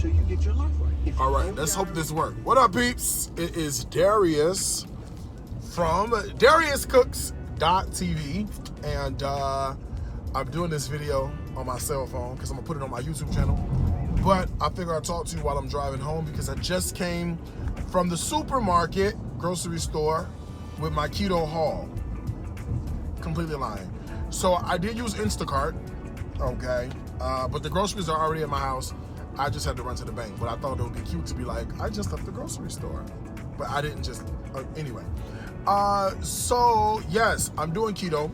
until you get your life right. All right, let's hope this works. What up, peeps? It is Darius from DariusCooks.tv, and I'm doing this video on my cell phone because I'm gonna put it on my YouTube channel. But I figure I'll talk to you while I'm driving home because I just came from the supermarket, grocery store, with my keto haul. Completely lying. So I did use Instacart, okay, but the groceries are already at my house. I just had to run to the bank, but I thought it would be cute to be like, I just left the grocery store, but I didn't just, anyway. So yes, I'm doing keto,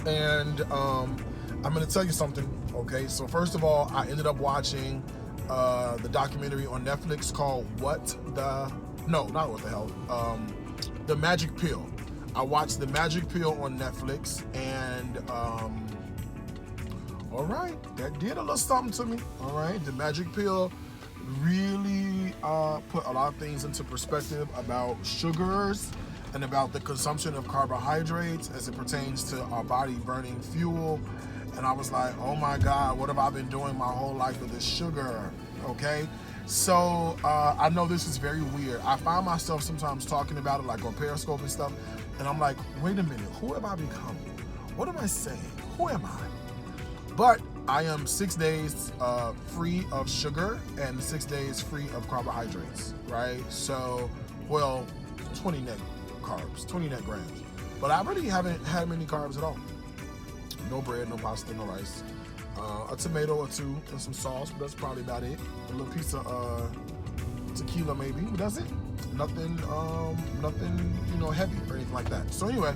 and I'm gonna tell you something, okay? So first of all, I ended up watching the documentary on Netflix called The Magic Pill. I watched The Magic Pill on Netflix, and all right, that did a little something to me. All right, The Magic Pill really put a lot of things into perspective about sugars and about the consumption of carbohydrates as it pertains to our body burning fuel. And I was like, oh my God, what have I been doing my whole life with this sugar? Okay, so I know this is very weird. I find myself sometimes talking about it like on Periscope and stuff, and I'm like, wait a minute, who have I become? What am I saying? Who am I? But I am 6 days free of sugar and 6 days free of carbohydrates, right? So, well, 20 net carbs, 20 net grams. But I really haven't had many carbs at all. No bread, no pasta, no rice. A tomato or two and some sauce, but that's probably about it. A little piece of tequila maybe, but that's it. Nothing, heavy or anything like that. So anyway,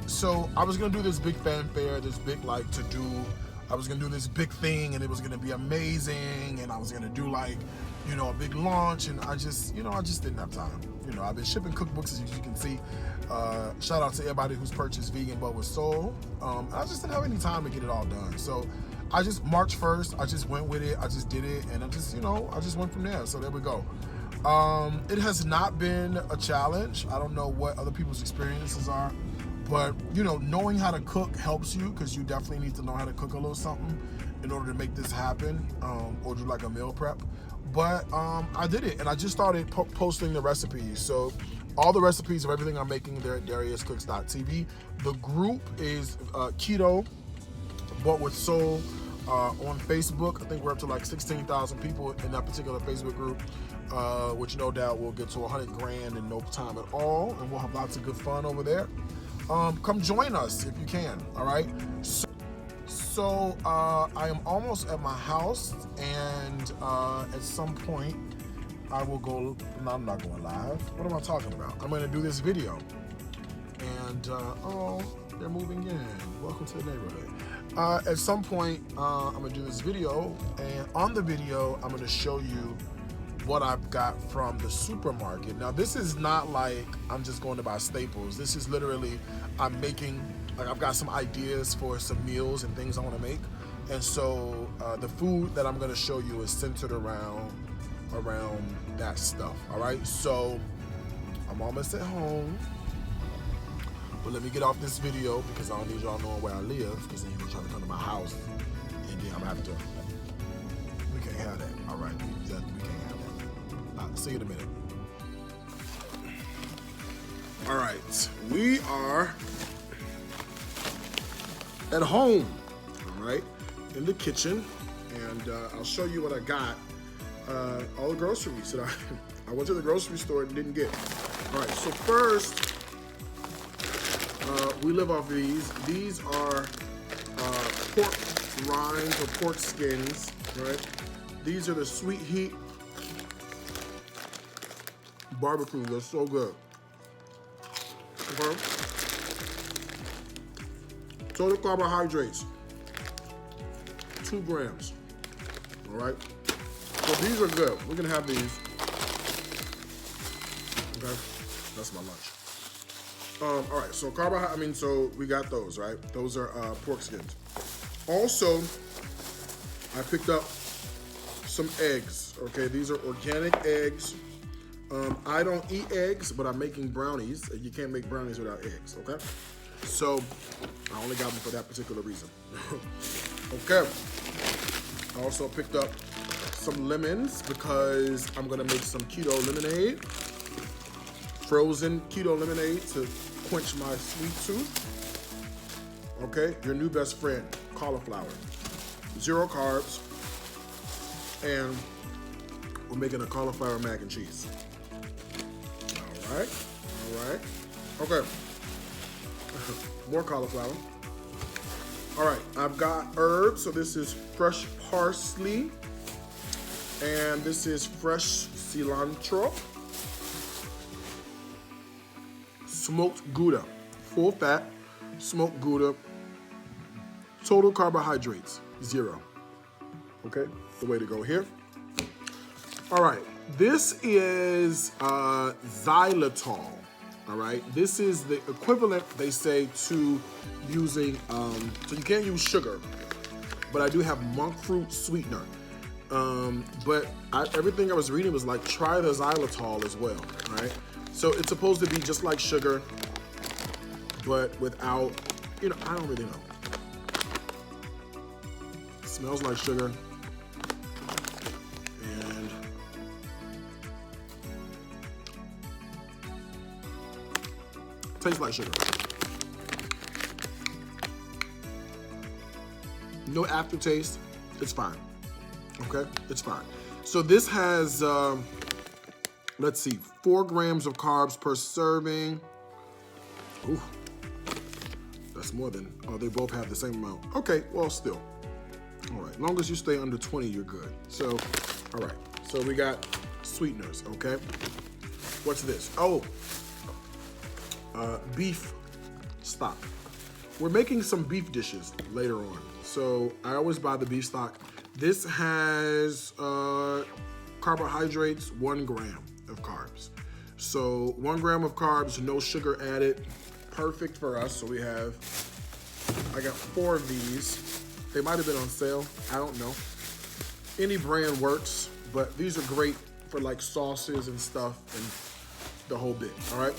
so I was gonna do this big fanfare, this big to-do. I was gonna do this big thing, and it was gonna be amazing, and I was gonna do a big launch, and I just didn't have time. I've been shipping cookbooks, as you can see. Shout out to everybody who's purchased Vegan But With Soul. I just didn't have any time to get it all done. So I just, March 1st, I just went with it. I just did it, and I just went from there. So there we go. It has not been a challenge. I don't know what other people's experiences are, but knowing how to cook helps you, because you definitely need to know how to cook a little something in order to make this happen, or do like a meal prep. But I did it, and I just started posting the recipes. So all the recipes of everything I'm making, they're at DariusCooks.tv. The group is Keto But With Soul on Facebook. I think we're up to like 16,000 people in that particular Facebook group, which no doubt will get to 100 grand in no time at all, and we'll have lots of good fun over there. Come join us if you can, all right? So I am almost at my house, and at some point I will go. No, I'm not going live. What am I talking about? I'm going to do this video, and oh, they're moving in. Welcome to the neighborhood. At some point, I'm going to do this video, and on the video, I'm going to show you what I've got from the supermarket. Now, this is not like I'm just going to buy staples. This is literally, I'm making, I've got some ideas for some meals and things I want to make. And so the food that I'm going to show you is centered around that stuff. All right. So I'm almost at home, but let me get off this video because I don't need y'all knowing where I live, because then you're trying to come to my house, and then I'm gonna have to. We can't have that. All right. We can't have that. See you in a minute. All right, we are at home, all right, in the kitchen, and I'll show you what I got. All the groceries that I went to the grocery store and didn't get. All right, so first, we live off these. These are pork rinds or pork skins, right? These are the Sweet Heat barbecue. They're so good. Okay. Total carbohydrates, 2 grams. All right. So these are good. We're gonna have these. Okay. That's my lunch. All right. So so we got those, right? Those are pork skins. Also, I picked up some eggs. Okay. These are organic eggs. I don't eat eggs, but I'm making brownies. You can't make brownies without eggs, okay? So I only got them for that particular reason. Okay. I also picked up some lemons because I'm gonna make some keto lemonade. Frozen keto lemonade to quench my sweet tooth. Okay, your new best friend, cauliflower. 0 carbs, and we're making a cauliflower mac and cheese. All right, okay. More cauliflower. All right, I've got herbs, so this is fresh parsley, and this is fresh cilantro. Smoked Gouda, full fat, smoked Gouda. Total carbohydrates, 0. Okay, the way to go here. All right, this is xylitol. All right, this is the equivalent, they say, to using, so you can't use sugar, but I do have monk fruit sweetener. But everything I was reading was like, try the xylitol as well, right? So it's supposed to be just like sugar, but without, I don't really know. It smells like sugar. And tastes like sugar. No aftertaste. It's fine. Okay? It's fine. So this has, let's see, 4 grams of carbs per serving. Ooh, that's more than, they both have the same amount. Okay, well, still. All right, as long as you stay under 20, you're good. So, all right, so we got sweeteners, okay? What's this? Oh, beef stock. We're making some beef dishes later on. So I always buy the beef stock. This has carbohydrates, 1 gram of carbs. So 1 gram of carbs, no sugar added. Perfect for us. So I got 4 of these. They might have been on sale. I don't know. Any brand works, but these are great for like sauces and stuff and the whole bit, all right?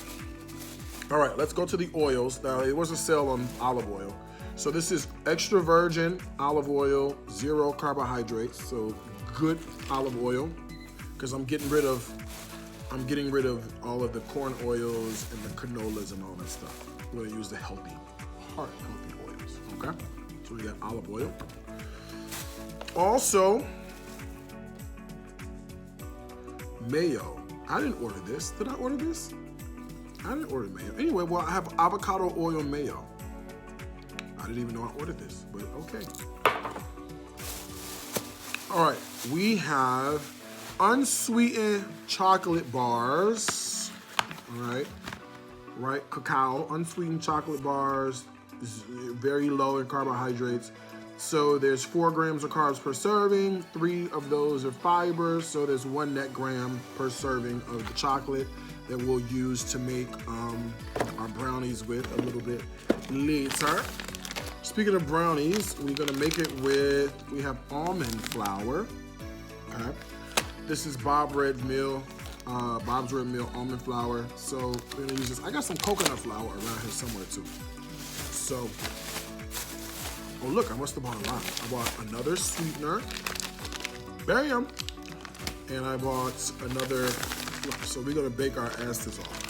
All right, let's go to the oils. Now, it was a sale on olive oil. So this is extra virgin olive oil, 0 carbohydrates. So good olive oil, because I'm getting rid of all of the corn oils and the canolas and all that stuff. We're gonna use the healthy oils, okay? So we got olive oil. Also, mayo. I didn't order this. Did I order this? I didn't order mayo. Anyway, well, I have avocado oil mayo. I didn't even know I ordered this, but okay. All right, we have unsweetened chocolate bars. All right, cacao, unsweetened chocolate bars, very low in carbohydrates. So there's 4 grams of carbs per serving, 3 of those are fibers, so there's 1 net gram per serving of the chocolate that we'll use to make our brownies with a little bit later. Speaking of brownies, we're gonna make it with, we have almond flour, okay? This is Bob's Red Mill almond flour. So we're gonna use this. I got some coconut flour around here somewhere too. So, oh look, I must have bought a lot. I bought another sweetener, bam! And I bought another, so we're gonna bake our asses off,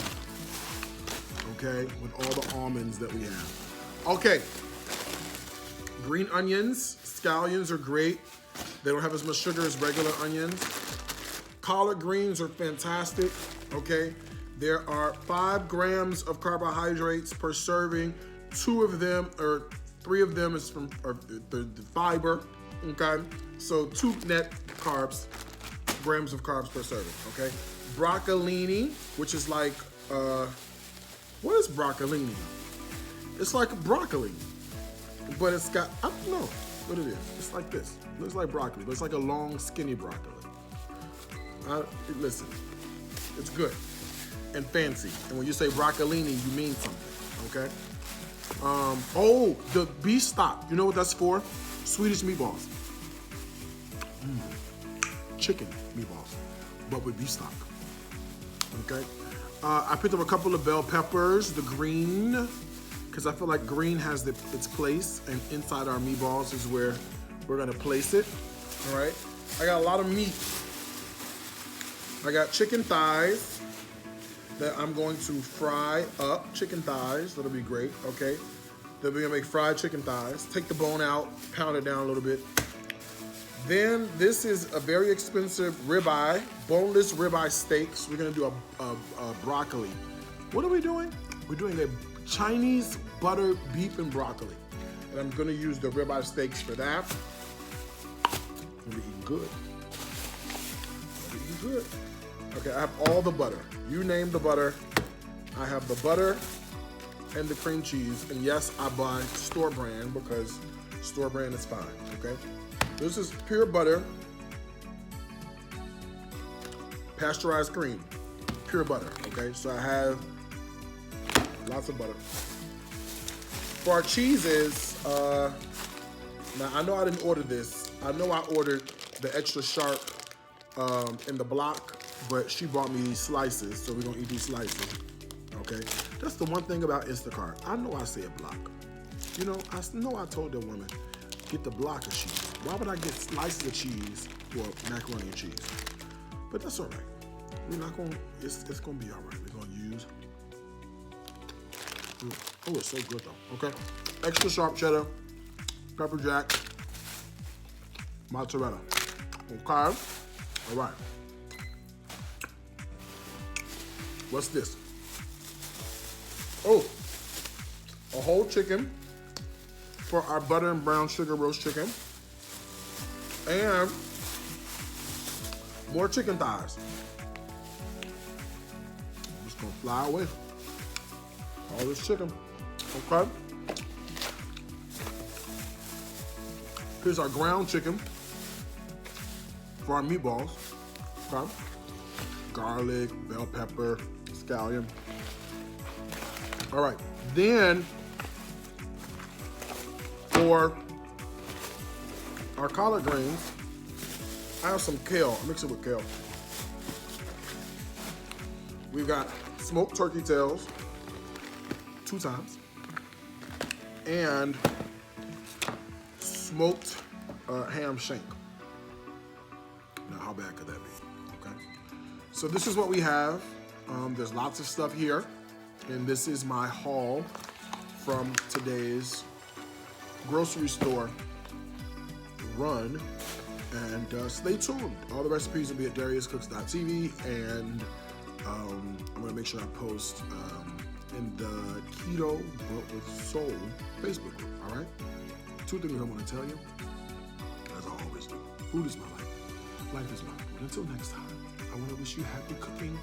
okay? With all the almonds that we have. Okay, green onions, scallions are great. They don't have as much sugar as regular onions. Collard greens are fantastic, okay? There are 5 grams of carbohydrates per serving. 2 of them, or 3 of them is from the fiber, okay? So 2 net carbs, grams of carbs per serving, okay? Broccolini, which is like, what is broccolini? It's like broccoli, but it's got, I don't know what it is. It's like this. It looks like broccoli, but it's like a long, skinny broccoli. Listen, it's good and fancy. And when you say broccolini, you mean something, okay? Oh, the beef stock. You know what that's for? Swedish meatballs. Chicken meatballs, but with beef stock, okay? I picked up a couple of bell peppers, the green, because I feel like green has its place, and inside our meatballs is where we're gonna place it, all right? I got a lot of meat. I got chicken thighs that I'm going to fry up. Chicken thighs, that'll be great, okay? Then we're gonna make fried chicken thighs. Take the bone out, pound it down a little bit. Then this is a very expensive ribeye, boneless ribeye steaks. We're gonna do a broccoli. What are we doing? We're doing a Chinese butter beef and broccoli. And I'm gonna use the ribeye steaks for that. I'm gonna be eating good. I'm eating good. Okay, I have all the butter. You name the butter. I have the butter and the cream cheese. And yes, I buy store brand because store brand is fine, okay? This is pure butter, pasteurized cream, pure butter, okay? So I have lots of butter. For our cheeses, now I know I didn't order this. I know I ordered the extra sharp in the block, but she brought me these slices, so we're gonna eat these slices, okay? That's the one thing about Instacart. I know I say a block. You know I told the woman, get the block of cheese. Why would I get slices of cheese for macaroni and cheese? But that's all right. We're not gonna, it's gonna be all right. We're gonna use, oh, it's so good though, okay? Extra sharp cheddar, pepper jack, mozzarella, okay? All right. What's this? Oh, a whole chicken for our butter and brown sugar roast chicken. And more chicken thighs. I'm just gonna fly away. All this chicken, okay? Here's our ground chicken for our meatballs, okay? Garlic, bell pepper, scallion. All right, then for our collard greens, I have some kale. I'll mix it with kale. We've got smoked turkey tails, 2 times, and smoked ham shank. Now, how bad could that be? Okay. So this is what we have. There's lots of stuff here, and this is my haul from today's grocery store run. And stay tuned. All the recipes will be at DariusCooks.tv, and I'm gonna make sure I post in the Keto But With Soul Facebook group, all right? 2 things I wanna tell you, as I always do. Food is my life. Life is my food. Until next time, I wanna wish you happy cooking